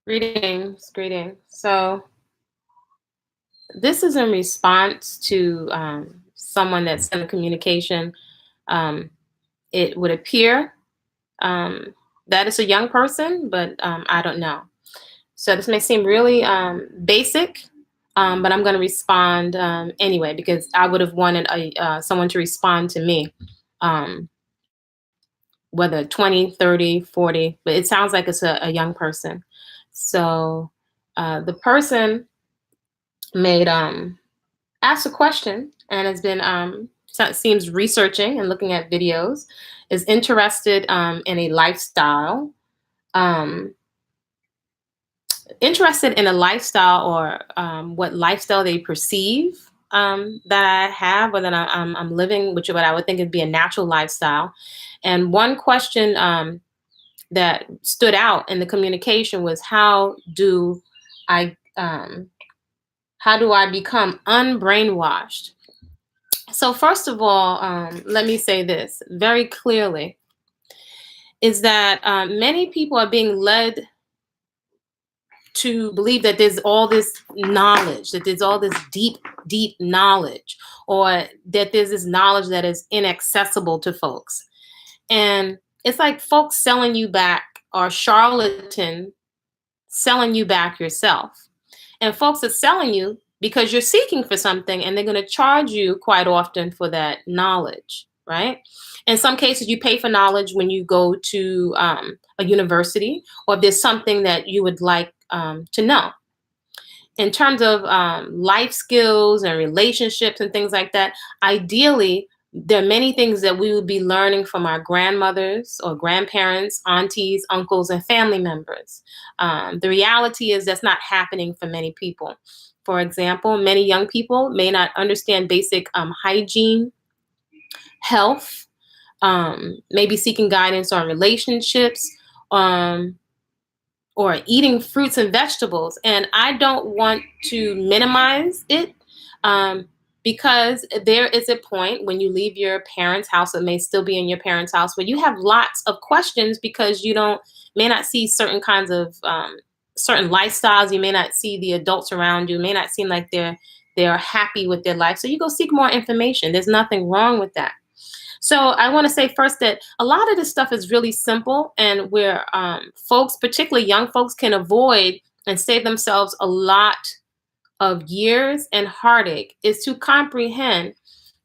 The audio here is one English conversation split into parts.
Greetings, greetings. So this is in response to someone that sent a communication. Um, it would appear um, that it's a young person, but I don't know. So this may seem really basic, but I'm going to respond anyway because I would have wanted someone to respond to me, um, whether 20, 30, 40, but it sounds like it's a young person. So the person made asked a question and has been seems researching and looking at videos, is interested in a lifestyle, um, interested in a lifestyle or what lifestyle they perceive that I have or that I'm living, which what I would think would be a natural lifestyle. And one question that stood out in the communication was I how do I become unbrainwashed? So first of all, let me say this very clearly: is that many people are being led to believe that there's all this knowledge, that there's all this deep, deep knowledge, or that there's this knowledge that is inaccessible to folks. And it's like folks selling you back, or charlatan selling you back yourself. And folks are selling you because you're seeking for something and they're going to charge you quite often for that knowledge, right? In some cases, you pay for knowledge when you go to a university, or if there's something that you would like to know. In terms of life skills and relationships and things like that, ideally, there are many things that we would be learning from our grandmothers or grandparents, aunties, uncles, and family members. The reality is that's not happening for many people. For example, many young people may not understand basic hygiene, health, maybe seeking guidance on relationships, um, or eating fruits and vegetables. And I don't want to minimize it, um, because there is a point when you leave your parents' house, it may still be in your parents' house, where you have lots of questions because you don't may not see certain kinds of certain lifestyles. You may not see the adults around you. May not seem like they're happy with their life. So you go seek more information. There's nothing wrong with that. So I want to say first that a lot of this stuff is really simple, and where folks, particularly young folks, can avoid and save themselves a lot of years and heartache is to comprehend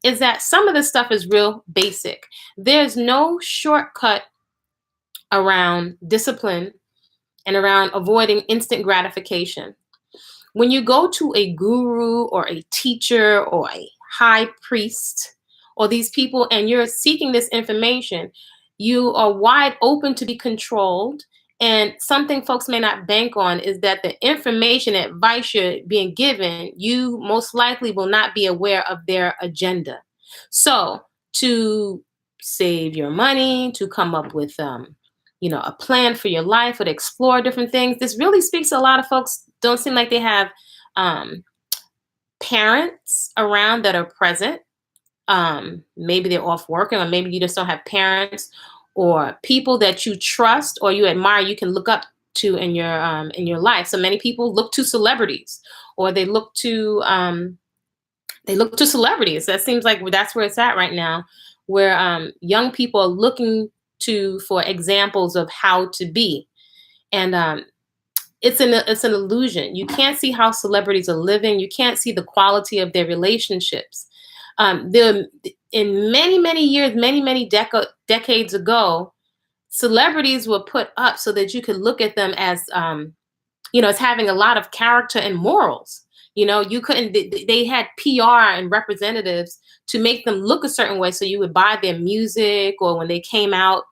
is that some of this stuff is real basic. There's no shortcut around discipline and around avoiding instant gratification. When you go to a guru or a teacher or a high priest or these people and you're seeking this information, you are wide open to be controlled. And something folks may not bank on is that the information, advice you're being given, you most likely will not be aware of their agenda. So to save your money, to come up with a plan for your life, or to explore different things, this really speaks to a lot of folks don't seem like they have um, parents around that are present. Maybe they're off working, or maybe you just don't have parents or people that you trust or you admire, you can look up to in your life. So many people look to celebrities, or they look to celebrities. That seems like that's where it's at right now, where young people are looking to for examples of how to be. And it's an illusion. You can't see how celebrities are living. You can't see the quality of their relationships. In many years, many decades ago, celebrities were put up so that you could look at them as as having a lot of character and morals. You couldn't. They had PR and representatives to make them look a certain way, so you would buy their music, or when they came out,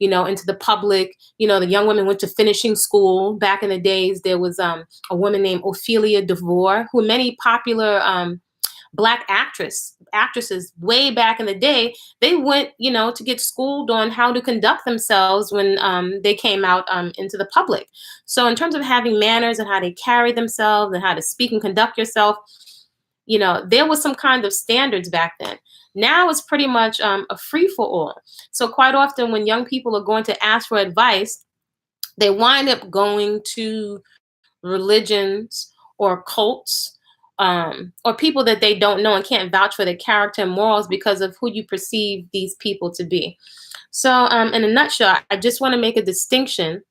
into the public. The young women went to finishing school. Back in the days, there was a woman named Ophelia DeVore, who many popular Black actresses way back in the day, they went, to get schooled on how to conduct themselves when they came out into the public. So in terms of having manners and how they carry themselves and how to speak and conduct yourself, there was some kind of standards back then. Now it's pretty much a free for all. So quite often when young people are going to ask for advice, they wind up going to religions or cults, or people that they don't know and can't vouch for their character and morals because of who you perceive these people to be. So, in a nutshell, I just want to make a distinction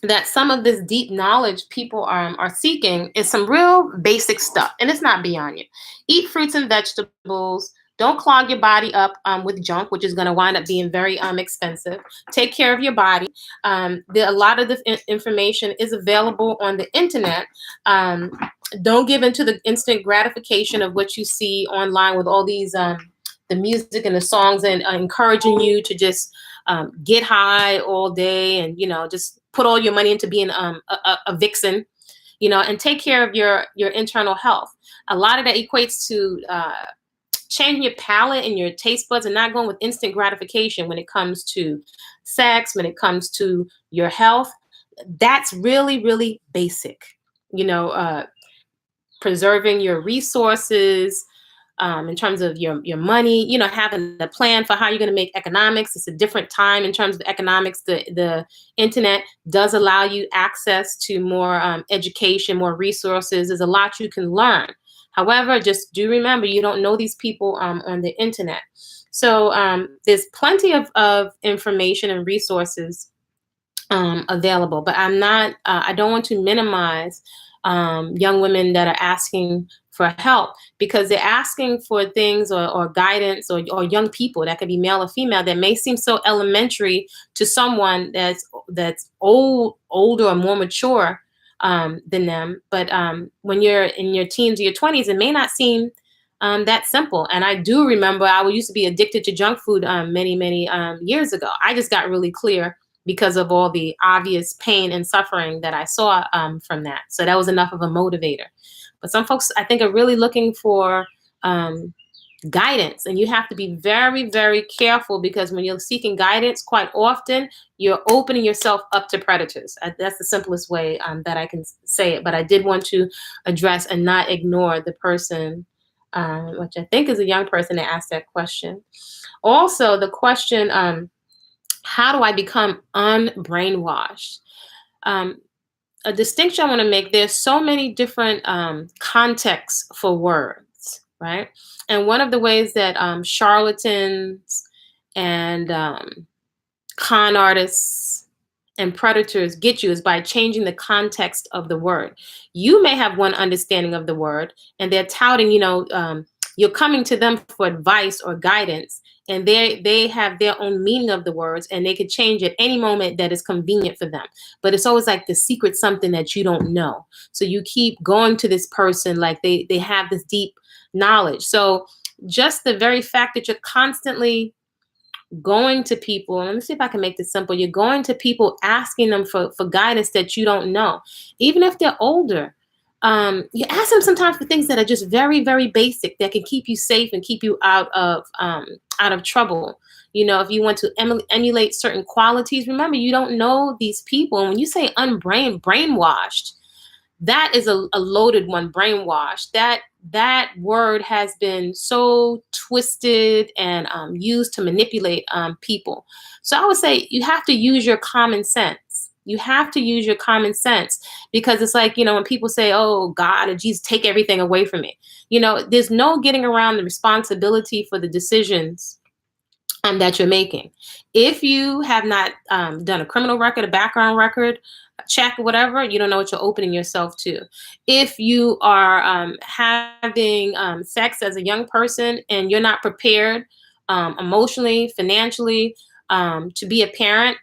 that some of this deep knowledge people are seeking is some real basic stuff, and it's not beyond you. Eat fruits and vegetables. Don't clog your body up with junk, which is going to wind up being very expensive. Take care of your body. A lot of this information is available on the internet. Um, don't give into the instant gratification of what you see online with all these the music and the songs, and encouraging you to just get high all day, and just put all your money into being a vixen, and take care of your internal health. A lot of that equates to changing your palate and your taste buds, and not going with instant gratification when it comes to sex, when it comes to your health. That's really, really basic. You know, preserving your resources, in terms of your money, having a plan for how you're going to make economics. It's a different time in terms of economics. The internet does allow you access to more education, more resources. There's a lot you can learn. However, just do remember, you don't know these people on the internet. So there's plenty of information and resources available, but I don't want to minimize young women that are asking for help, because they're asking for things, or guidance, or young people that could be male or female, that may seem so elementary to someone that's older or more mature than them. But when you're in your teens or your 20s, it may not seem that simple. And I do remember I used to be addicted to junk food many years ago. I just got really clear because of all the obvious pain and suffering that I saw from that. So that was enough of a motivator. But some folks, I think, are really looking for guidance, and you have to be very, very careful, because when you're seeking guidance, quite often you're opening yourself up to predators. That's the simplest way that I can say it. But I did want to address and not ignore the person, which I think is a young person that asked that question. Also, the question, how do I become unbrainwashed? A distinction I want to make, there's so many different contexts for words, right? And one of the ways that charlatans and con artists and predators get you is by changing the context of the word. You may have one understanding of the word, and they're touting, you're coming to them for advice or guidance, and they have their own meaning of the words, and they could change at any moment that is convenient for them. But it's always like the secret something that you don't know. So you keep going to this person like they have this deep knowledge. So just the very fact that you're constantly going to people, let me see if I can make this simple. You're going to people asking them for guidance that you don't know, even if they're older. You ask them sometimes for things that are just very, very basic, that can keep you safe and keep you out of trouble. If you want to emulate certain qualities, remember, you don't know these people. And when you say brainwashed, that is a loaded one. Brainwashed. That word has been so twisted and used to manipulate people. So I would say you have to use your common sense. You have to use your common sense, because it's like, when people say, oh, God or Jesus, take everything away from me. There's no getting around the responsibility for the decisions that you're making. If you have not done a criminal record, a background record, check, whatever, you don't know what you're opening yourself to. If you are having sex as a young person and you're not prepared emotionally, financially, to be a parent,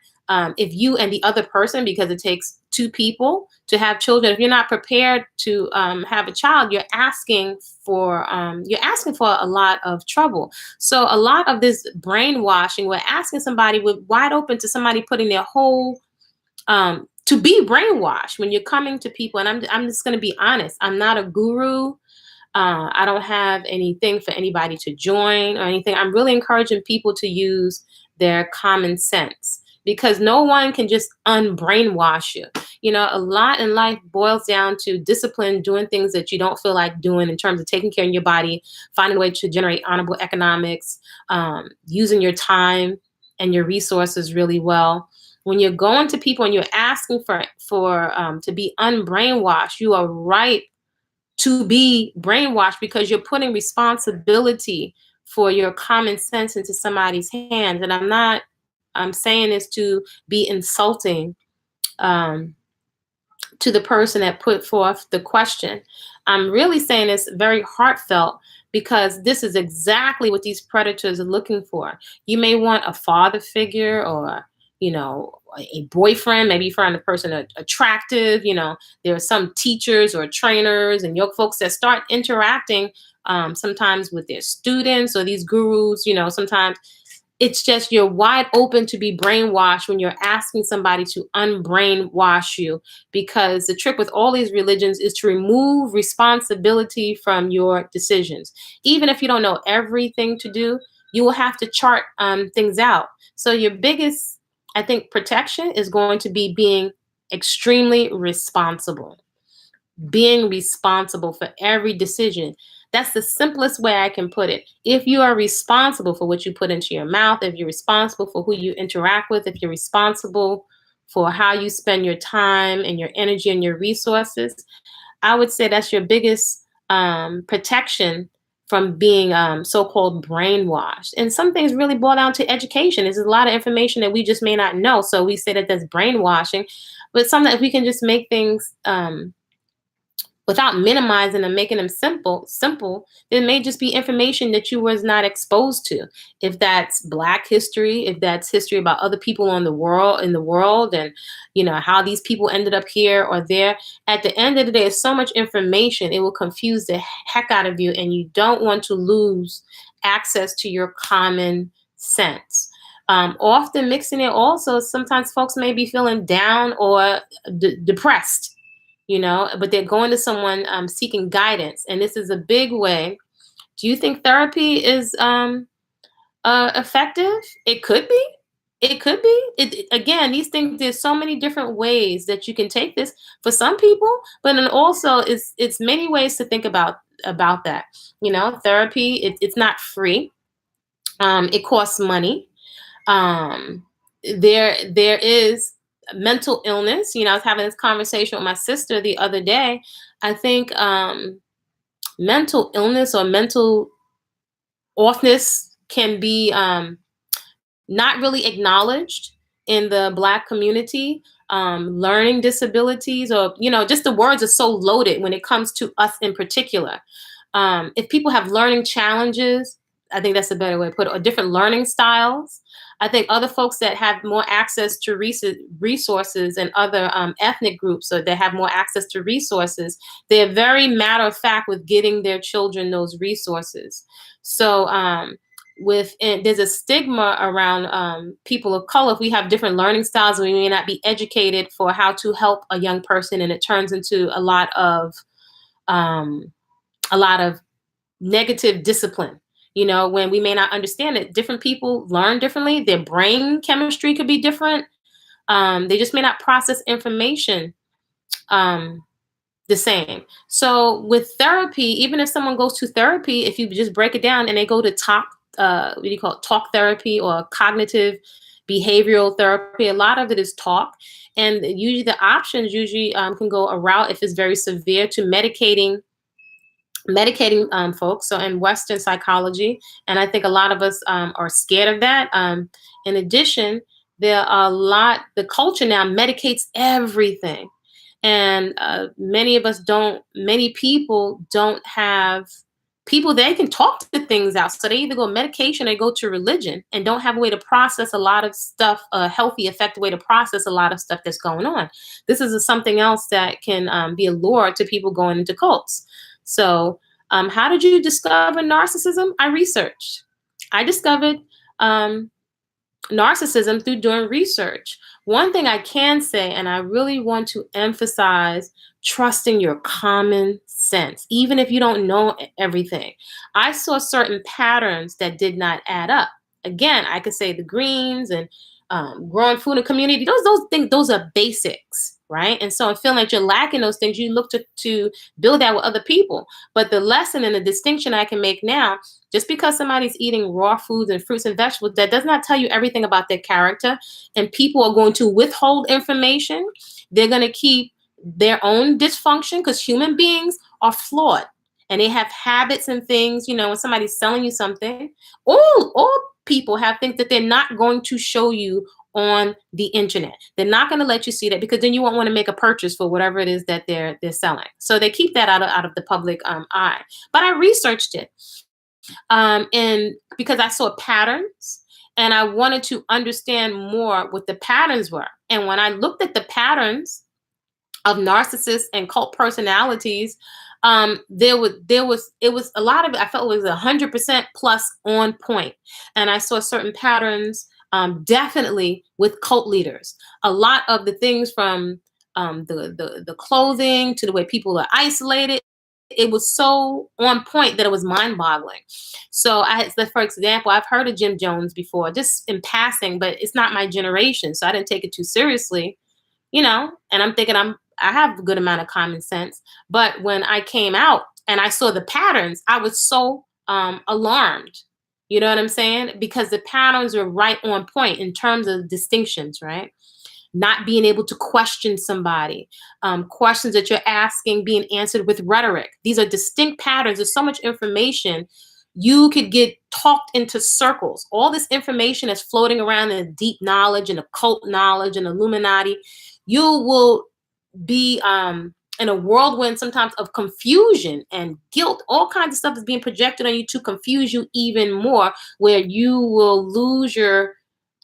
if you and the other person, because it takes two people to have children, if you're not prepared to have a child, you're asking for a lot of trouble. So a lot of this brainwashing, we're asking somebody, with wide open to somebody putting their whole to be brainwashed when you're coming to people. And I'm just going to be honest. I'm not a guru. I don't have anything for anybody to join or anything. I'm really encouraging people to use their common sense, because no one can just unbrainwash you. A lot in life boils down to discipline, doing things that you don't feel like doing in terms of taking care of your body, finding a way to generate honorable economics, using your time and your resources really well. When you're going to people and you're asking for to be unbrainwashed, you are right to be brainwashed because you're putting responsibility for your common sense into somebody's hands. And I'm saying this to be insulting um, to the person that put forth the question. I'm really saying this very heartfelt because this is exactly what these predators are looking for. You may want a father figure or, a boyfriend. Maybe you find the person attractive. There are some teachers or trainers and young folks that start interacting sometimes with their students or these gurus. Sometimes it's just you're wide open to be brainwashed when you're asking somebody to unbrainwash you, because the trick with all these religions is to remove responsibility from your decisions. Even if you don't know everything to do, you will have to chart things out. So your biggest, I think, protection is going to be being extremely responsible, being responsible for every decision. That's the simplest way I can put it. If you are responsible for what you put into your mouth, if you're responsible for who you interact with, if you're responsible for how you spend your time and your energy and your resources, I would say that's your biggest protection from being so-called brainwashed. And some things really boil down to education. There's a lot of information that we just may not know. So we say that that's brainwashing, but some that if we can just make things without minimizing and making them simple, it may just be information that you was not exposed to. If that's Black history, if that's history about other people in the world, and how these people ended up here or there. At the end of the day, there's so much information, it will confuse the heck out of you, and you don't want to lose access to your common sense. Often mixing it also, sometimes folks may be feeling down or depressed, but they're going to someone seeking guidance. And this is a big way. Do you think therapy is effective? It could be. It could be. Again, these things, there's so many different ways that you can take this for some people, but then also it's many ways to think about that. Therapy, it's not free. It costs money. There is mental illness. I was having this conversation with my sister the other day. I think mental illness or mental offness can be not really acknowledged in the Black community. Learning disabilities, or just the words are so loaded when it comes to us in particular. If people have learning challenges, I think that's a better way to put it, or different learning styles. I think other folks that have more access to resources and other ethnic groups, or they have more access to resources, they're very matter of fact with getting their children those resources. So there's a stigma around people of color. If we have different learning styles, we may not be educated for how to help a young person, and it turns into a lot of negative discipline. When we may not understand it, different people learn differently. Their brain chemistry could be different. They just may not process information the same. So with therapy, even if someone goes to therapy, if you just break it down and they go to talk therapy or cognitive behavioral therapy, a lot of it is talk. And usually the options can go a route, if it's very severe, to medicating folks. So in Western psychology, and I think a lot of us are scared of that. In addition, the culture now medicates everything. And many people don't have people they can talk to things out. So they either go medication or go to religion, and don't have a way to process a lot of stuff, a healthy, effective way to process a lot of stuff that's going on. This is something else that can be a lure to people going into cults. So how did you discover narcissism? I researched. I discovered narcissism through doing research. One thing I can say, and I really want to emphasize, trusting your common sense, even if you don't know everything. I saw certain patterns that did not add up. Again, I could say the greens and growing food in community. Those things, those are basics, right? And so, feeling like you're lacking those things, you look to build that with other people. But the lesson and the distinction I can make now, just because somebody's eating raw foods and fruits and vegetables, that does not tell you everything about their character. And people are going to withhold information. They're going to keep their own dysfunction, because human beings are flawed and they have habits and things. When somebody's selling you something, all people have things that they're not going to show you on the internet. They're not going to let you see that, because then you won't want to make a purchase for whatever it is that they're selling. So they keep that out of the public eye. But I researched it, and because I saw patterns, and I wanted to understand more what the patterns were. And when I looked at the patterns of narcissists and cult personalities, it was a lot of it. I felt it was 100% plus on point, and I saw certain patterns, definitely with cult leaders. A lot of the things from the clothing to the way people are isolated. It was so on point that it was mind-boggling. So for example, I've heard of Jim Jones before, just in passing, but it's not my generation, so I didn't take it too seriously. And I'm thinking I have a good amount of common sense. But when I came out and I saw the patterns, I was so alarmed. You know what I'm saying? Because the patterns are right on point in terms of distinctions, right? Not being able to question somebody, questions that you're asking being answered with rhetoric. These are distinct patterns. There's so much information. You could get talked into circles. All this information is floating around in deep knowledge and occult knowledge and Illuminati. You will be in a whirlwind sometimes of confusion and guilt. All kinds of stuff is being projected on you to confuse you even more, where you will lose your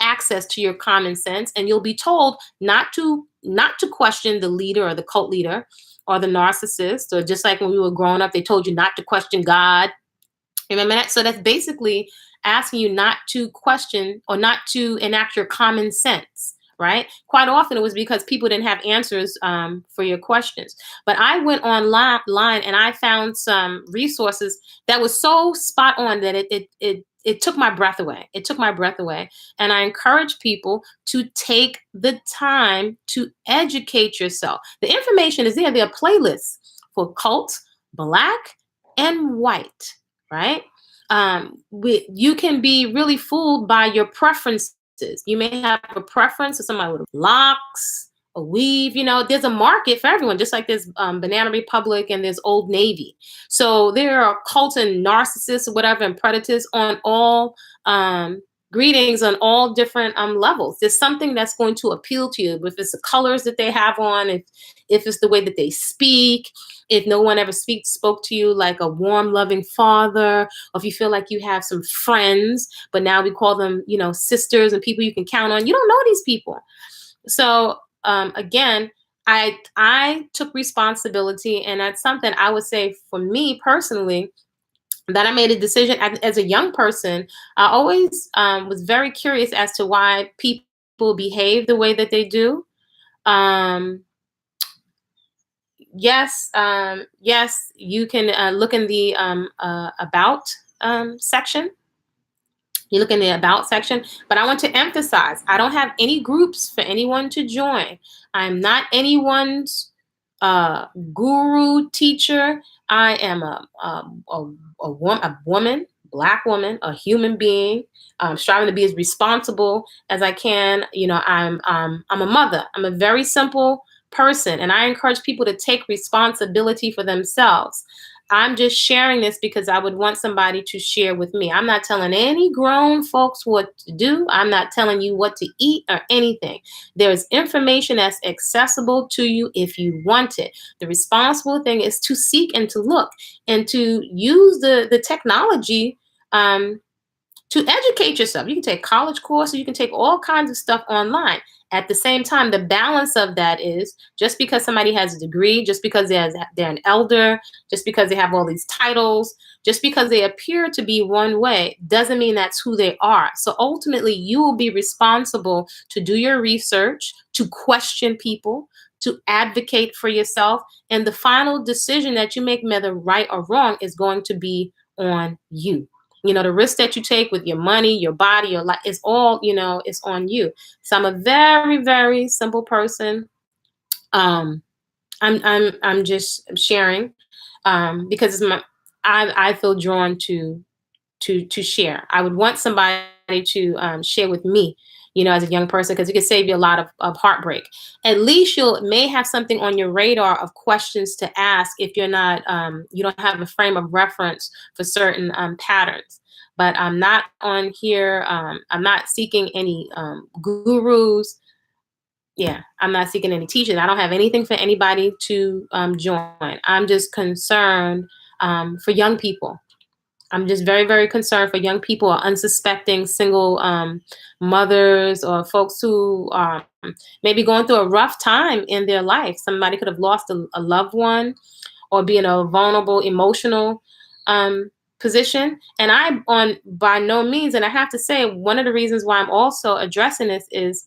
access to your common sense, and you'll be told not to question the leader or the cult leader or the narcissist. Or just like when we were growing up, they told you not to question God. Remember that? So that's basically asking you not to question or not to enact your common sense, right? Quite often it was because people didn't have answers for your questions. But I went online and I found some resources that was so spot on that it took my breath away. It took my breath away. And I encourage people to take the time to educate yourself. The information is there. There are playlists for cult, black, and white, right? You can be really fooled by your preferences. You may have a preference for somebody with locks, a weave. There's a market for everyone, just like there's Banana Republic and there's Old Navy. So there are cults and narcissists or whatever and predators on all greetings on all different levels. There's something that's going to appeal to you. If it's the colors that they have on, if it's the way that they speak, if no one ever spoke to you like a warm, loving father, or if you feel like you have some friends, but now we call them, sisters and people you can count on. You don't know these people. So again, I took responsibility, and that's something I would say for me personally, that I made a decision as a young person. I always was very curious as to why people behave the way that they do. Yes, you can look in the about section. You look in the about section, but I want to emphasize, I don't have any groups for anyone to join. I'm not anyone's guru, teacher. I am a woman, black woman, a human being, striving to be as responsible as I can. I'm a mother. I'm a very simple person, and I encourage people to take responsibility for themselves. I'm just sharing this because I would want somebody to share with me. I'm not telling any grown folks what to do. I'm not telling you what to eat or anything. There's information that's accessible to you if you want it. The responsible thing is to seek and to look and to use the technology to educate yourself. You can take college courses, you can take all kinds of stuff online. At the same time, the balance of that is, just because somebody has a degree, just because they're an elder, just because they have all these titles, just because they appear to be one way, doesn't mean that's who they are. So ultimately, you will be responsible to do your research, to question people, to advocate for yourself. And the final decision that you make, whether right or wrong, is going to be on you. The risk that you take with your money, your body, your life, is all, it's on you. So I'm a very, very simple person. Um, I'm just sharing, because it's my I feel drawn to share. I would want somebody to share with me, as a young person, because it could save you a lot of heartbreak. At least you'll may have something on your radar of questions to ask if you're not you don't have a frame of reference for certain patterns. But I'm not on here. I'm not seeking any gurus. Yeah, I'm not seeking any teaching. I don't have anything for anybody to join. I'm just concerned for young people. I'm just very, very concerned for young people or unsuspecting single mothers or folks who maybe going through a rough time in their life. Somebody could have lost a loved one or be in a vulnerable emotional position. And I, on by no means, and I have to say, one of the reasons why I'm also addressing this is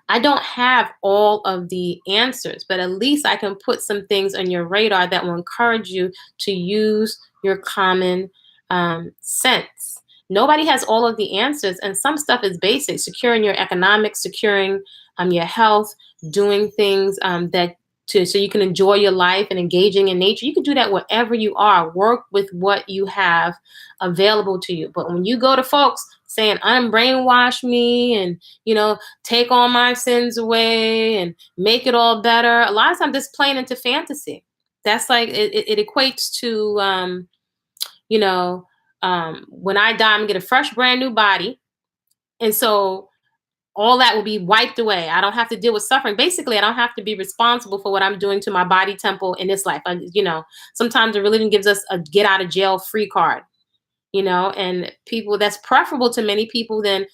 I don't have all of the answers, but at least I can put some things on your radar that will encourage you to use your common sense. Nobody has all of the answers, and some stuff is basic: securing your economics, securing your health, doing things that so you can enjoy your life and engaging in nature. You can do that wherever you are. Work with what you have available to you. But when you go to folks saying unbrainwash me and take all my sins away and make it all better. A lot of times it's playing into fantasy. That's like it equates to you know, when I die, I'm gonna get a fresh brand new body. And so all that will be wiped away. I don't have to deal with suffering. Basically, I don't have to be responsible for what I'm doing to my body temple in this life. Sometimes the religion gives us a get out of jail free card, and people that's preferable to many people than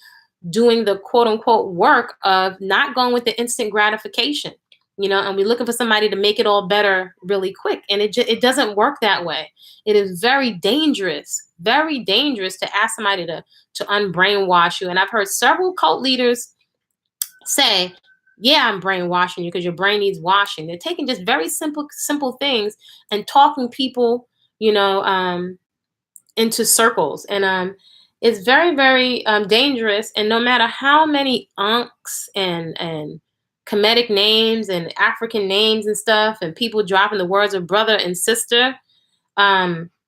doing the quote unquote work of not going with the instant gratification, and we're looking for somebody to make it all better really quick. And it doesn't work that way. It is very dangerous to ask somebody to unbrainwash you. And I've heard several cult leaders say, yeah, I'm brainwashing you because your brain needs washing. They're taking just very simple things and talking people, into circles. And it's very, very dangerous. And no matter how many unks and Kemetic names and African names and stuff, and people dropping the words of brother and sister,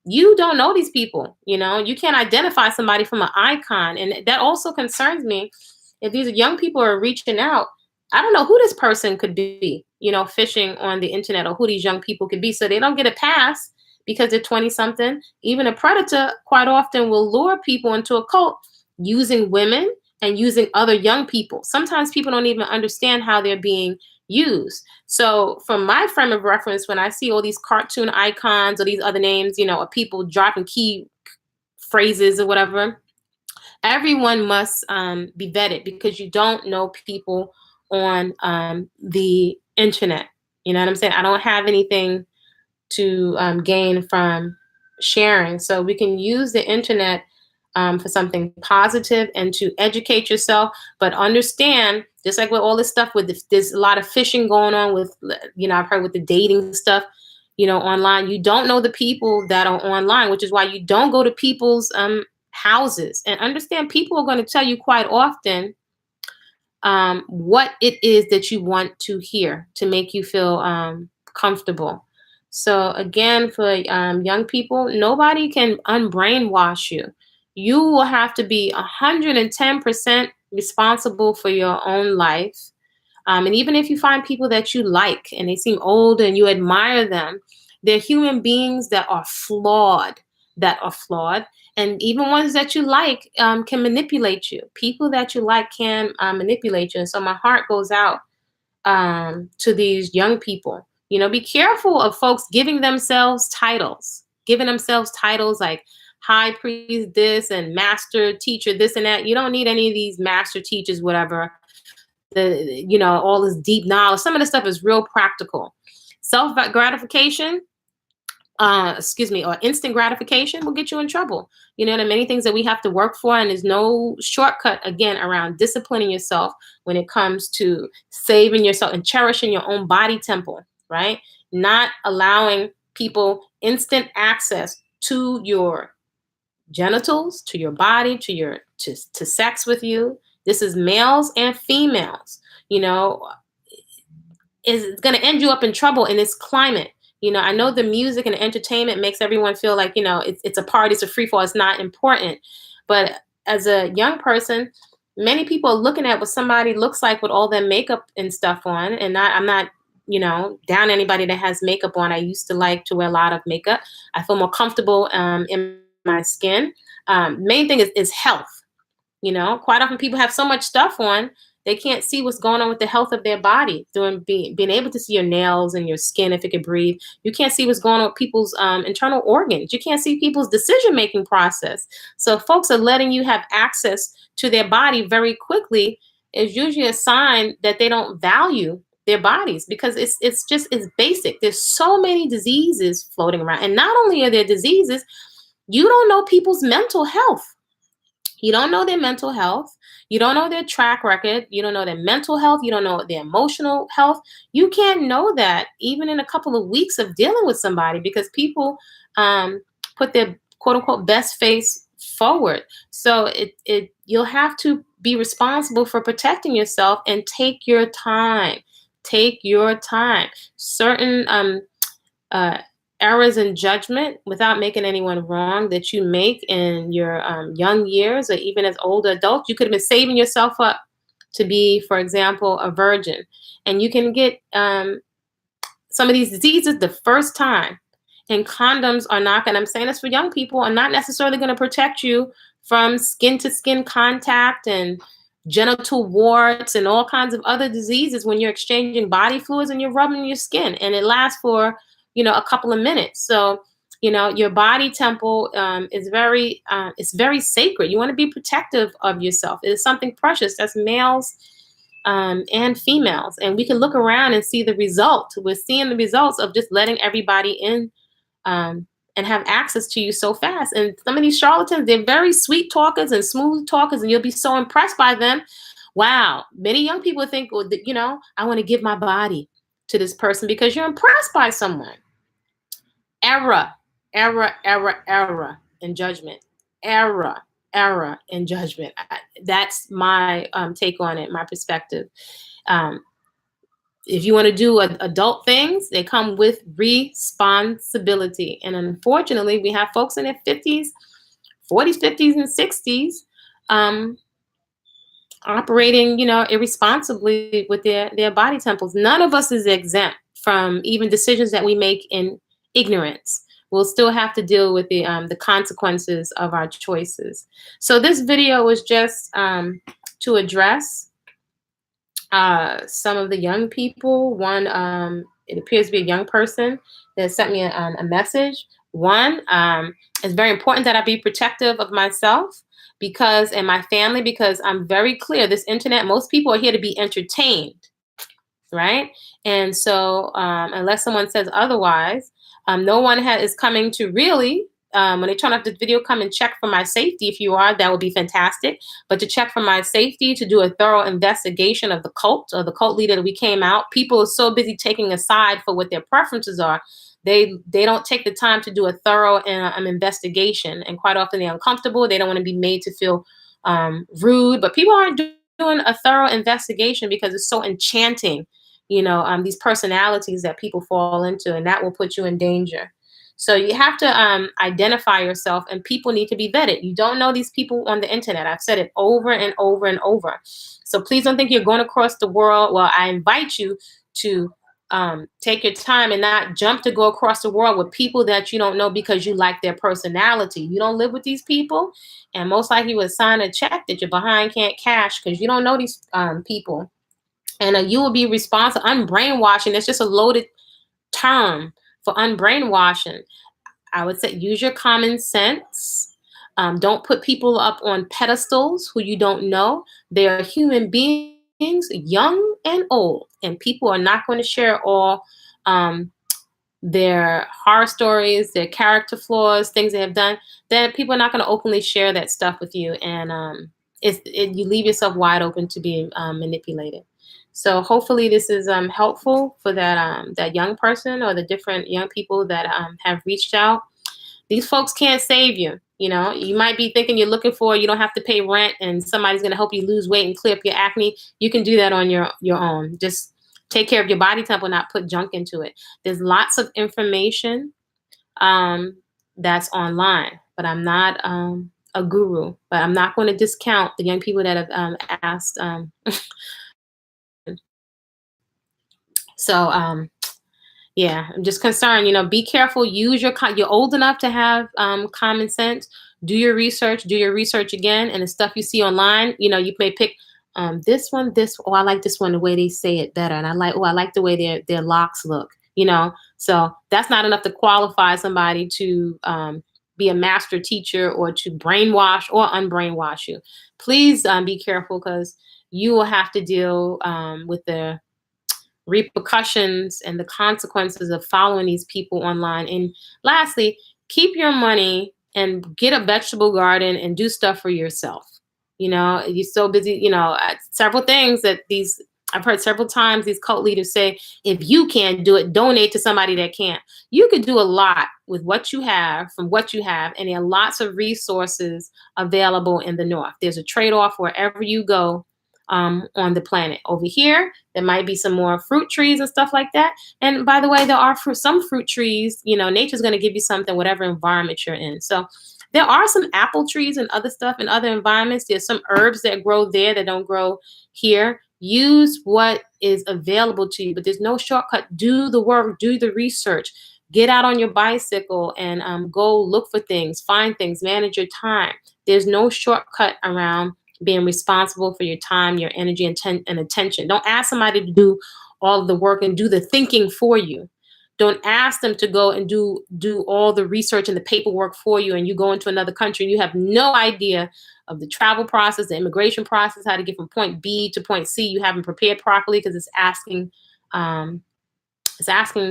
you don't know these people. You can't identify somebody from an icon. And that also concerns me. If these young people are reaching out, I don't know who this person could be, fishing on the internet, or who these young people could be. So they don't get a pass because they're 20 something. Even a predator quite often will lure people into a cult using women and using other young people. Sometimes people don't even understand how they're being used. So from my frame of reference, when I see all these cartoon icons or these other names, of people dropping key phrases or whatever, everyone must be vetted, because you don't know people on the internet. You know what I'm saying? I don't have anything to gain from sharing. So we can use the internet for something positive and to educate yourself, but understand, just like with all this stuff, there's a lot of phishing going on with, I've heard with the dating stuff, online. You don't know the people that are online, which is why you don't go to people's houses. And understand, people are going to tell you quite often what it is that you want to hear to make you feel comfortable. So again, for young people, nobody can unbrainwash you. You will have to be 110% responsible for your own life. And even if you find people that you like and they seem old and you admire them, they're human beings that are flawed. And even ones that you like can manipulate you. People that you like can manipulate you. And so my heart goes out to these young people. Be careful of folks giving themselves titles like high priest this and master teacher this and that. You don't need any of these master teachers, whatever. All this deep knowledge. Some of the stuff is real practical. Self gratification, or instant gratification will get you in trouble. There are many things that we have to work for, and there's no shortcut, again, around disciplining yourself when it comes to saving yourself and cherishing your own body temple, right? Not allowing people instant access to your genitals, to your body, to sex with you. This is males and females. is going to end you up in trouble in this climate. I know the music and the entertainment makes everyone feel like, it's a party, it's a free fall, it's not important. But as a young person, many people are looking at what somebody looks like with all their makeup and stuff on. And I'm not, down anybody that has makeup on. I used to like to wear a lot of makeup. I feel more comfortable in my skin. Main thing is health. Quite often people have so much stuff on, they can't see what's going on with the health of their body. Being able to see your nails and your skin if it can breathe. You can't see what's going on with people's internal organs. You can't see people's decision-making process. So if folks are letting you have access to their body very quickly, is usually a sign that they don't value their bodies, because it's basic. There's so many diseases floating around. And not only are there diseases, you don't know people's mental health. You don't know their mental health. You don't know their track record. You don't know their mental health. You don't know their emotional health. You can't know that even in a couple of weeks of dealing with somebody, because people put their quote unquote best face forward. So you'll have to be responsible for protecting yourself and take your time. Take your time. Certain errors in judgment, without making anyone wrong, that you make in your young years or even as older adults, you could have been saving yourself up to be, for example, a virgin. And you can get some of these diseases the first time. And condoms are not going, I'm saying this for young people, are not necessarily going to protect you from skin to skin contact and genital warts and all kinds of other diseases when you're exchanging body fluids and you're rubbing your skin, and it lasts for a couple of minutes. So your body temple is it's very sacred. You want to be protective of yourself. It is something precious. That's males and females, and we can look around and see the result. We're seeing the results of just letting everybody in and have access to you so fast. And some of these charlatans, they're very sweet talkers and smooth talkers, and you'll be so impressed by them. Wow. Many young people think, well, I want to give my body to this person because you're impressed by someone. Error in judgment. Error in judgment. That's my take on it, my perspective. If you want to do adult things, they come with responsibility. And unfortunately, we have folks in their 50s, 40s, 50s, and 60s operating, irresponsibly with their body temples. None of us is exempt from even decisions that we make in ignorance. We'll still have to deal with the consequences of our choices. So this video was just to address some of the young people. One, it appears to be a young person that sent me a message. One, it's very important that I be protective of myself and my family, because I'm very clear, this internet, most people are here to be entertained, right? And so unless someone says otherwise, no one is coming to really, when they turn off the video, come and check for my safety. If you are, that would be fantastic. But to check for my safety, to do a thorough investigation of the cult or the cult leader that we came out, people are so busy taking a side for what their preferences are. They don't take the time to do a thorough investigation. And quite often they're uncomfortable. They don't want to be made to feel rude. But people aren't doing a thorough investigation because it's so enchanting, these personalities that people fall into, and that will put you in danger. So you have to identify yourself, and people need to be vetted. You don't know these people on the internet. I've said it over and over and over. So please don't think you're going across the world. Well, I invite you to take your time and not jump to go across the world with people that you don't know because you like their personality. You don't live with these people, and most likely you would sign a check that your behind can't cash because you don't know these people. And you will be responsible. Unbrainwashing, it's just a loaded term for unbrainwashing. I would say use your common sense. Don't put people up on pedestals who you don't know. They are human beings, young and old, and people are not going to share all their horror stories, their character flaws, things they have done. Then people are not going to openly share that stuff with you, and you leave yourself wide open to being manipulated. So hopefully this is helpful for that young person or the different young people that have reached out. These folks can't save you. You might be thinking you're looking for, you don't have to pay rent and somebody's going to help you lose weight and clear up your acne. You can do that on your own. Just take care of your body temple, not put junk into it. There's lots of information that's online, but I'm not a guru. But I'm not going to discount the young people that have asked. So yeah, I'm just concerned. Be careful. Use you're old enough to have common sense. Do your research. Do your research again, and the stuff you see online. You may pick this one. I like this one. The way they say it better, and I like the way their locks look. So that's not enough to qualify somebody to be a master teacher or to brainwash or unbrainwash you. Please be careful, because you will have to deal with the repercussions and the consequences of following these people online. And lastly, keep your money and get a vegetable garden and do stuff for yourself. You're so busy, several things that I've heard several times these cult leaders say, if you can't do it, donate to somebody that can. You could do a lot with what you have, from what you have, and there are lots of resources available in the North. There's a trade-off wherever you go on the planet. Over here, there might be some more fruit trees and stuff like that. And by the way, there are some fruit trees, nature's going to give you something, whatever environment you're in. So there are some apple trees and other stuff in other environments. There's some herbs that grow there that don't grow here. Use what is available to you, but there's no shortcut. Do the work, do the research, get out on your bicycle and go look for things, find things, manage your time. There's no shortcut around being responsible for your time, your energy, and attention. Don't ask somebody to do all of the work and do the thinking for you. Don't ask them to go and do all the research and the paperwork for you, and you go into another country and you have no idea of the travel process, the immigration process, how to get from point B to point C. You haven't prepared properly, because it's asking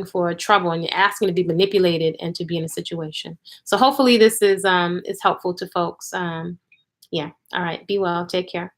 for trouble, and you're asking to be manipulated and to be in a situation. So hopefully this is helpful to folks. Yeah. All right. Be well. Take care.